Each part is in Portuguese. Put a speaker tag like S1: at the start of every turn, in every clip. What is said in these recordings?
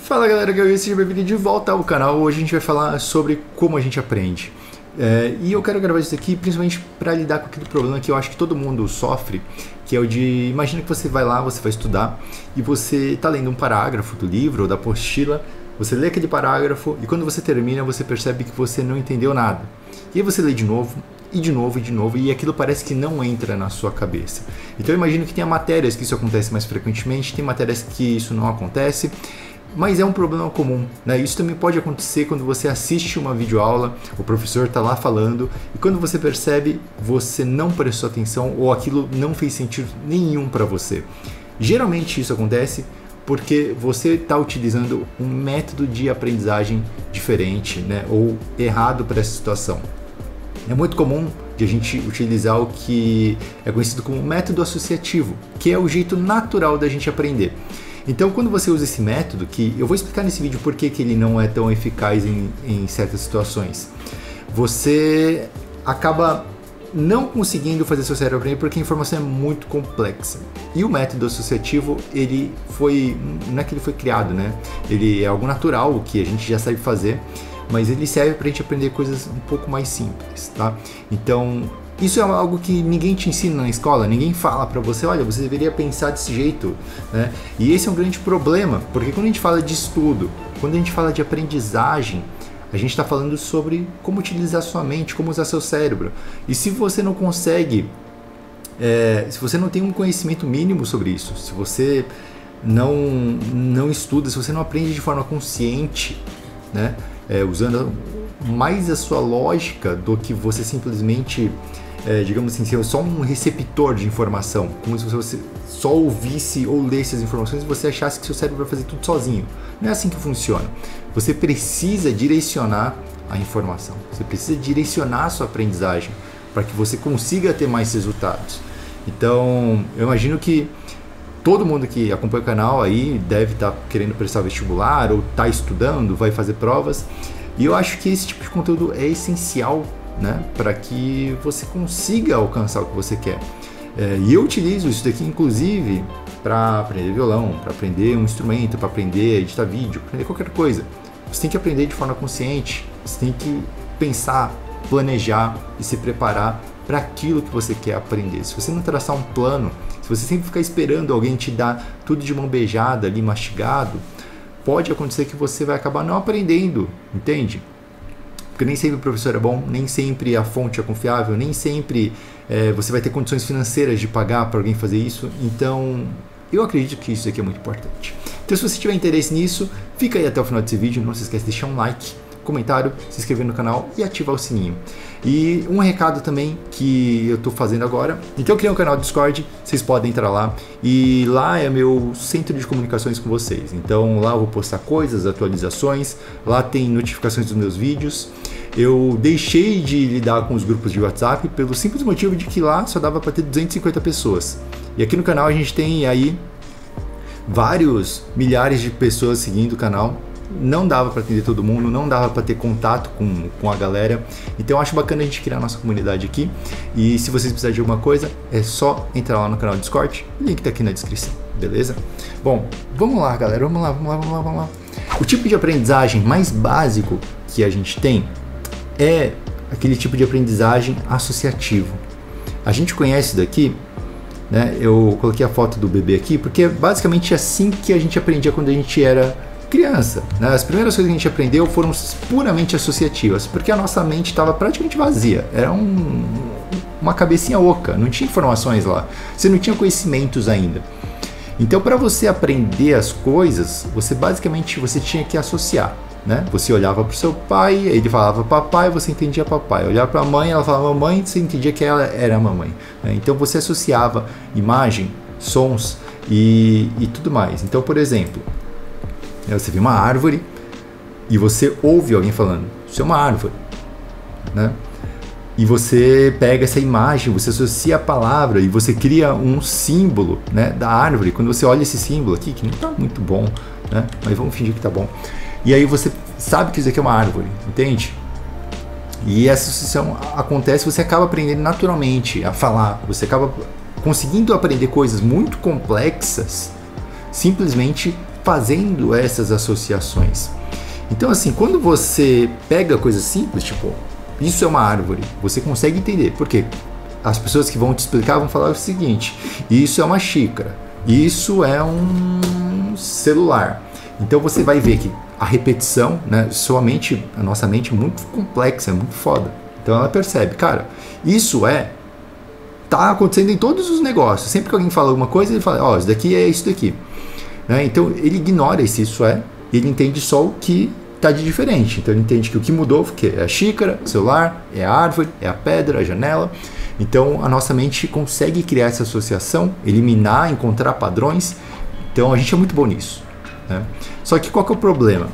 S1: Fala galera, que seja bem-vindo de volta ao canal. Hoje a gente vai falar sobre como a gente aprende. E eu quero gravar isso aqui principalmente para lidar com aquele problema que eu acho que todo mundo sofre, que é o de, imagina que você vai lá, você vai estudar e você está lendo um parágrafo do livro ou da apostila, você lê aquele parágrafo e quando você termina você percebe que você não entendeu nada. E aí você lê de novo, e de novo, e de novo, e aquilo parece que não entra na sua cabeça. Então eu imagino que tem matérias que isso acontece mais frequentemente, tem matérias que isso não acontece, mas é um problema comum, né? Isso também pode acontecer quando você assiste uma videoaula, o professor está lá falando, e quando você percebe, você não prestou atenção ou aquilo não fez sentido nenhum para você. Geralmente isso acontece porque você está utilizando um método de aprendizagem diferente, né? Ou errado para essa situação. É muito comum de a gente utilizar o que é conhecido como método associativo, que é o jeito natural da gente aprender. Então, quando você usa esse método, que eu vou explicar nesse vídeo por que ele não é tão eficaz em certas situações, você acaba não conseguindo fazer seu cérebro aprender porque a informação é muito complexa. E o método associativo, não é que ele foi criado, né? Ele é algo natural, o que a gente já sabe fazer, mas ele serve para a gente aprender coisas um pouco mais simples, tá? Então, isso é algo que ninguém te ensina na escola, ninguém fala para você, olha, você deveria pensar desse jeito, né? E esse é um grande problema, porque quando a gente fala de estudo, quando a gente fala de aprendizagem, a gente está falando sobre como utilizar sua mente, como usar seu cérebro. E se você não consegue, se você não tem um conhecimento mínimo sobre isso, se você não estuda, se você não aprende de forma consciente, né? Usando mais a sua lógica do que você simplesmente, digamos assim, ser só um receptor de informação, como se você só ouvisse ou lesse as informações e você achasse que seu cérebro vai fazer tudo sozinho. Não é assim que funciona. Você precisa direcionar a informação, você precisa direcionar a sua aprendizagem para que você consiga ter mais resultados. Então, eu imagino que todo mundo que acompanha o canal aí deve estar querendo prestar vestibular ou está estudando, vai fazer provas. E eu acho que esse tipo de conteúdo é essencial, né, para que você consiga alcançar o que você quer. E eu utilizo isso daqui, inclusive, para aprender violão, para aprender um instrumento, para aprender a editar vídeo, aprender qualquer coisa. Você tem que aprender de forma consciente, você tem que pensar, planejar e se preparar para aquilo que você quer aprender. Se você não traçar um plano, se você sempre ficar esperando alguém te dar tudo de mão beijada ali, mastigado, pode acontecer que você vai acabar não aprendendo, entende? Porque nem sempre o professor é bom, nem sempre a fonte é confiável, nem sempre você vai ter condições financeiras de pagar para alguém fazer isso. Então, eu acredito que isso aqui é muito importante. Então, se você tiver interesse nisso, fica aí até o final desse vídeo. Não se esqueça de deixar um like, comentário, se inscrever no canal e ativar o sininho. E um recado também que eu estou fazendo agora. Então eu criei um canal do Discord, vocês podem entrar lá. E lá é meu centro de comunicações com vocês. Então lá eu vou postar coisas, atualizações. Lá tem notificações dos meus vídeos. Eu deixei de lidar com os grupos de WhatsApp pelo simples motivo de que lá só dava para ter 250 pessoas. E aqui no canal a gente tem aí vários milhares de pessoas seguindo o canal. Não dava para atender todo mundo, não dava para ter contato com a galera. Então eu acho bacana a gente criar a nossa comunidade aqui. E se vocês precisarem de alguma coisa, é só entrar lá no canal do Discord. O link tá aqui na descrição, beleza? Bom, vamos lá galera, vamos lá. O tipo de aprendizagem mais básico que a gente tem é aquele tipo de aprendizagem associativo. A gente conhece daqui, né? Eu coloquei a foto do bebê aqui porque é basicamente assim que a gente aprendia quando a gente era criança, né? As primeiras coisas que a gente aprendeu foram puramente associativas, porque a nossa mente estava praticamente vazia, era uma cabecinha oca, não tinha informações lá, você não tinha conhecimentos ainda. Então, para você aprender as coisas, você tinha que associar, né? Você olhava para o seu pai, ele falava papai, você entendia papai. Olhava para a mãe, ela falava mamãe, você entendia que ela era a mamãe, né? Então você associava imagem, sons e tudo mais. Então, por exemplo, você vê uma árvore e você ouve alguém falando, isso é uma árvore, né? E você pega essa imagem, você associa a palavra e você cria um símbolo, né, da árvore. Quando você olha esse símbolo aqui, que não está muito bom, né? Mas vamos fingir que está bom. E aí você sabe que isso aqui é uma árvore, entende? E essa associação acontece, você acaba aprendendo naturalmente a falar, você acaba conseguindo aprender coisas muito complexas simplesmente fazendo essas associações. Então, assim, quando você pega coisas simples, tipo, isso é uma árvore, você consegue entender. Por quê? As pessoas que vão te explicar vão falar o seguinte: isso é uma xícara, isso é um celular. Então você vai ver que a repetição, né, a nossa mente é muito complexa, é muito foda. Então ela percebe, cara, tá acontecendo em todos os negócios. Sempre que alguém fala alguma coisa, ele fala, isso daqui é isso daqui. Né? Então ele ignora esse isso é, ele entende só o que tá de diferente. Então ele entende que o que mudou foi o quê? É a xícara, o celular, é a árvore, é a pedra, a janela. Então a nossa mente consegue criar essa associação, eliminar, encontrar padrões. Então a gente é muito bom nisso. Né? Só que qual que é o problema?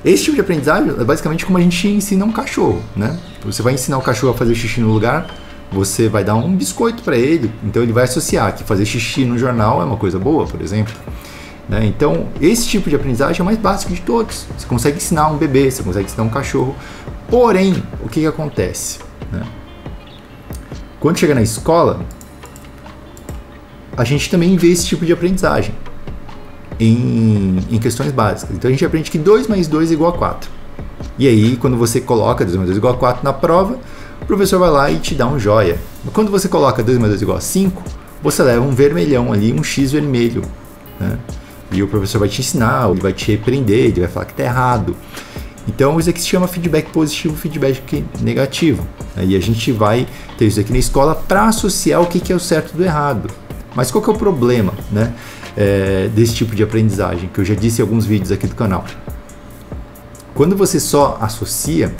S1: Esse tipo de aprendizagem é basicamente como a gente ensina um cachorro. Né? Você vai ensinar o cachorro a fazer xixi no lugar, você vai dar um biscoito para ele, então ele vai associar que fazer xixi no jornal é uma coisa boa, por exemplo. Né? Então, esse tipo de aprendizagem é o mais básico de todos. Você consegue ensinar um bebê, você consegue ensinar um cachorro. Porém, o que acontece? Né? Quando chega na escola, a gente também vê esse tipo de aprendizagem em questões básicas. Então, a gente aprende que 2 mais 2 é igual a 4. E aí, quando você coloca 2 mais 2 é igual a 4 na prova, o professor vai lá e te dá um joia. Quando você coloca 2 mais 2 é igual a 5, você leva um vermelhão ali, um X vermelho. Né? E o professor vai te ensinar, ele vai te repreender, ele vai falar que está errado. Então isso aqui se chama feedback positivo, feedback negativo. E a gente vai ter isso aqui na escola para associar o que é o certo do errado. Mas qual que é o problema, né, desse tipo de aprendizagem, que eu já disse em alguns vídeos aqui do canal? Quando você só associa,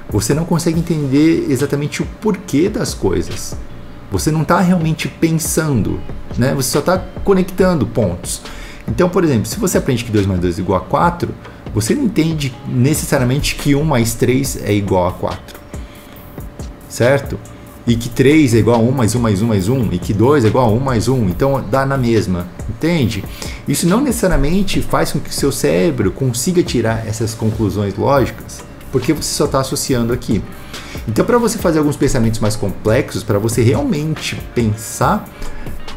S1: você não consegue entender exatamente o porquê das coisas. Você não está realmente pensando, né? Você só está conectando pontos. Então, por exemplo, se você aprende que 2 mais 2 é igual a 4, você não entende necessariamente que 1 mais 3 é igual a 4. Certo? E que 3 é igual a 1 mais 1 mais 1 mais 1. E que 2 é igual a 1 mais 1. Então, dá na mesma. Entende? Isso não necessariamente faz com que o seu cérebro consiga tirar essas conclusões lógicas, porque você só está associando aqui. Então, para você fazer alguns pensamentos mais complexos, para você realmente pensar,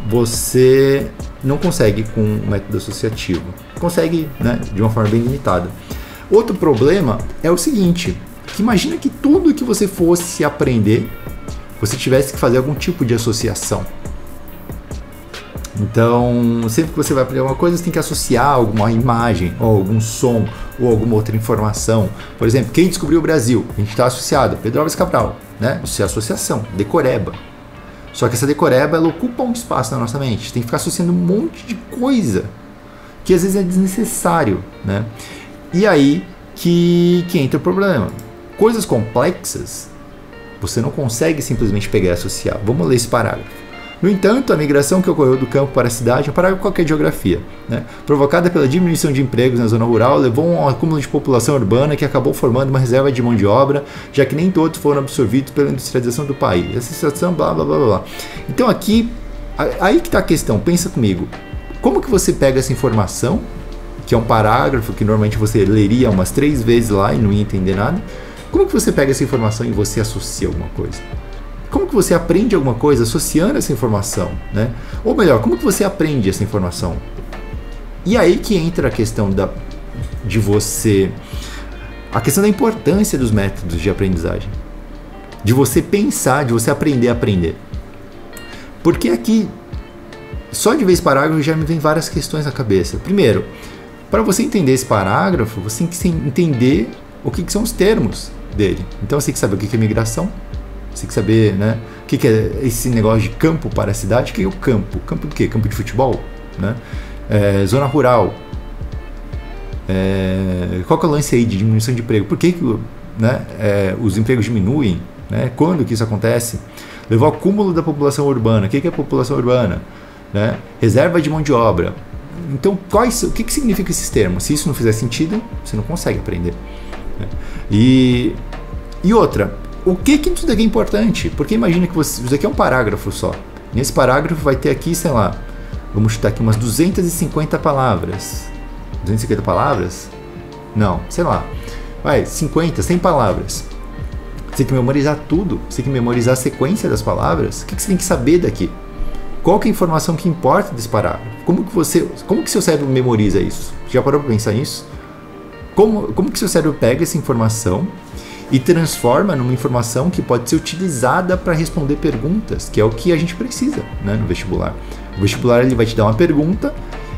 S1: você não consegue com o método associativo. Consegue, né, de uma forma bem limitada. Outro problema é o seguinte, que imagina que tudo que você fosse aprender, você tivesse que fazer algum tipo de associação. Então, sempre que você vai aprender alguma coisa, você tem que associar alguma imagem, ou algum som, ou alguma outra informação. Por exemplo, quem descobriu o Brasil? A gente está associado a Pedro Álvares Cabral, né? Isso é associação, decoreba. Só que essa decoreba, ela ocupa um espaço na nossa mente. Você tem que ficar associando um monte de coisa, que às vezes é desnecessário, né? E aí que entra o problema. Coisas complexas, você não consegue simplesmente pegar e associar. Vamos ler esse parágrafo. No entanto, a migração que ocorreu do campo para a cidade, um parágrafo qualquer de geografia, né, provocada pela diminuição de empregos na zona rural, levou a um acúmulo de população urbana que acabou formando uma reserva de mão de obra, já que nem todos foram absorvidos pela industrialização do país. Essa situação, blá, blá, blá, blá. Então aqui, aí que está a questão, pensa comigo. Como que você pega essa informação, que é um parágrafo que normalmente você leria umas 3 vezes lá e não ia entender nada, como que você pega essa informação e você associa alguma coisa? Como que você aprende alguma coisa associando essa informação, né? Ou melhor, como que você aprende essa informação? E aí que entra a questão a questão da importância dos métodos de aprendizagem. De você pensar, de você aprender a aprender. Porque aqui, só de ver esse parágrafo já me vem várias questões na cabeça. Primeiro, para você entender esse parágrafo, você tem que entender o que são os termos dele. Então você tem que saber o que é migração. Você tem que saber, né, o que é esse negócio de campo para a cidade. O que é o campo? Campo do quê? Campo de futebol? Né? Zona rural. Qual que é o lance aí de diminuição de emprego? Por que né, os empregos diminuem? Né? Quando que isso acontece? Levou ao acúmulo da população urbana. O que é a população urbana? Né? Reserva de mão de obra. Então, o que significa esses termos? Se isso não fizer sentido, você não consegue aprender. Né? E outra, o que isso daqui é importante? Porque imagina que isso daqui é um parágrafo só. Nesse parágrafo vai ter aqui, sei lá, vamos chutar aqui umas 250 palavras. 250 palavras? Não, sei lá. Vai, 50, 100 palavras. Você tem que memorizar tudo. Você tem que memorizar a sequência das palavras. O que você tem que saber daqui? Qual que é a informação que importa desse parágrafo? Como que seu cérebro memoriza isso? Já parou para pensar nisso? Como que seu cérebro pega essa informação e transforma numa informação que pode ser utilizada para responder perguntas, que é o que a gente precisa, né, no vestibular. O vestibular ele vai te dar uma pergunta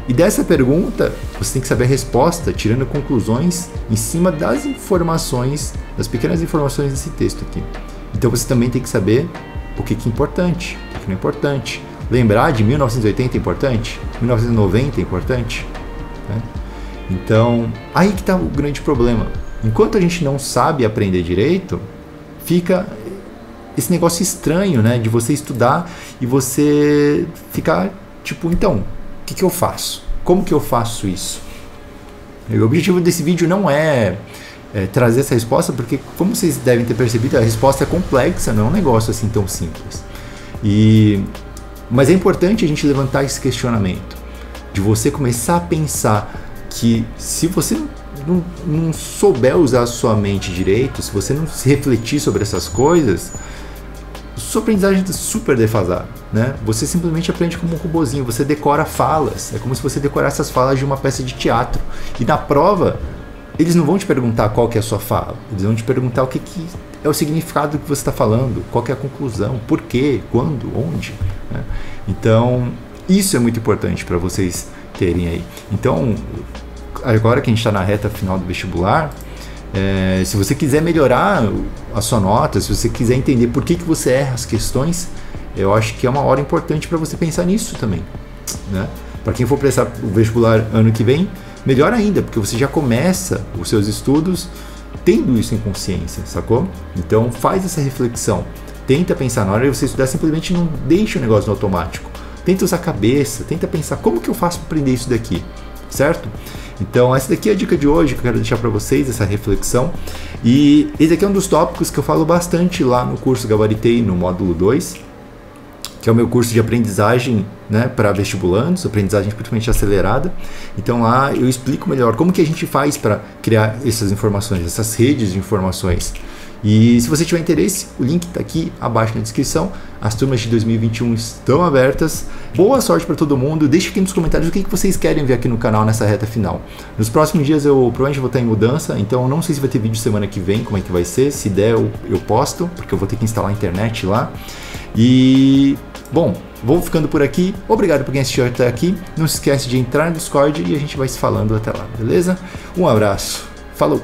S1: e dessa pergunta você tem que saber a resposta, tirando conclusões em cima das informações, das pequenas informações desse texto aqui. Então você também tem que saber o que é importante, o que não é importante. Lembrar de 1980 é importante? 1990 é importante? Né? Então, aí que está o grande problema. Enquanto a gente não sabe aprender direito, fica esse negócio estranho, né? De você estudar e você ficar tipo, então, o que eu faço? Como que eu faço isso? E o objetivo desse vídeo não é trazer essa resposta, porque como vocês devem ter percebido, a resposta é complexa, não é um negócio assim tão simples. Mas é importante a gente levantar esse questionamento, de você começar a pensar que se você não souber usar a sua mente direito, se você não se refletir sobre essas coisas, sua aprendizagem está super defasada, né? Você simplesmente aprende como um robozinho, você decora falas, é como se você decorasse as falas de uma peça de teatro. E na prova, eles não vão te perguntar qual que é a sua fala, eles vão te perguntar o que é o significado do que você está falando, qual que é a conclusão, por quê, quando, onde, né? Então, isso é muito importante para vocês terem aí. Então, agora que a gente está na reta final do vestibular, se você quiser melhorar a sua nota, se você quiser entender por que você erra as questões, eu acho que é uma hora importante para você pensar nisso também, né? Para quem for prestar o vestibular ano que vem, melhor ainda, porque você já começa os seus estudos tendo isso em consciência, sacou? Então faz essa reflexão, tenta pensar, na hora de você estudar, simplesmente não deixa o negócio no automático, tenta usar a cabeça, tenta pensar como que eu faço para aprender isso daqui, certo? Então essa daqui é a dica de hoje que eu quero deixar para vocês, essa reflexão. E esse aqui é um dos tópicos que eu falo bastante lá no curso Gabaritei, no módulo 2, que é o meu curso de aprendizagem, né, para vestibulandos, aprendizagem principalmente acelerada. Então lá eu explico melhor como que a gente faz para criar essas informações, essas redes de informações. E se você tiver interesse, o link está aqui abaixo na descrição. As turmas de 2021 estão abertas. Boa sorte para todo mundo. Deixe aqui nos comentários o que vocês querem ver aqui no canal nessa reta final. Nos próximos dias eu provavelmente vou estar em mudança, então eu não sei se vai ter vídeo semana que vem, como é que vai ser. Se der, eu posto, porque eu vou ter que instalar a internet lá. E, bom, vou ficando por aqui. Obrigado por quem assistiu até aqui. Não se esquece de entrar no Discord e a gente vai se falando até lá, beleza? Um abraço. Falou!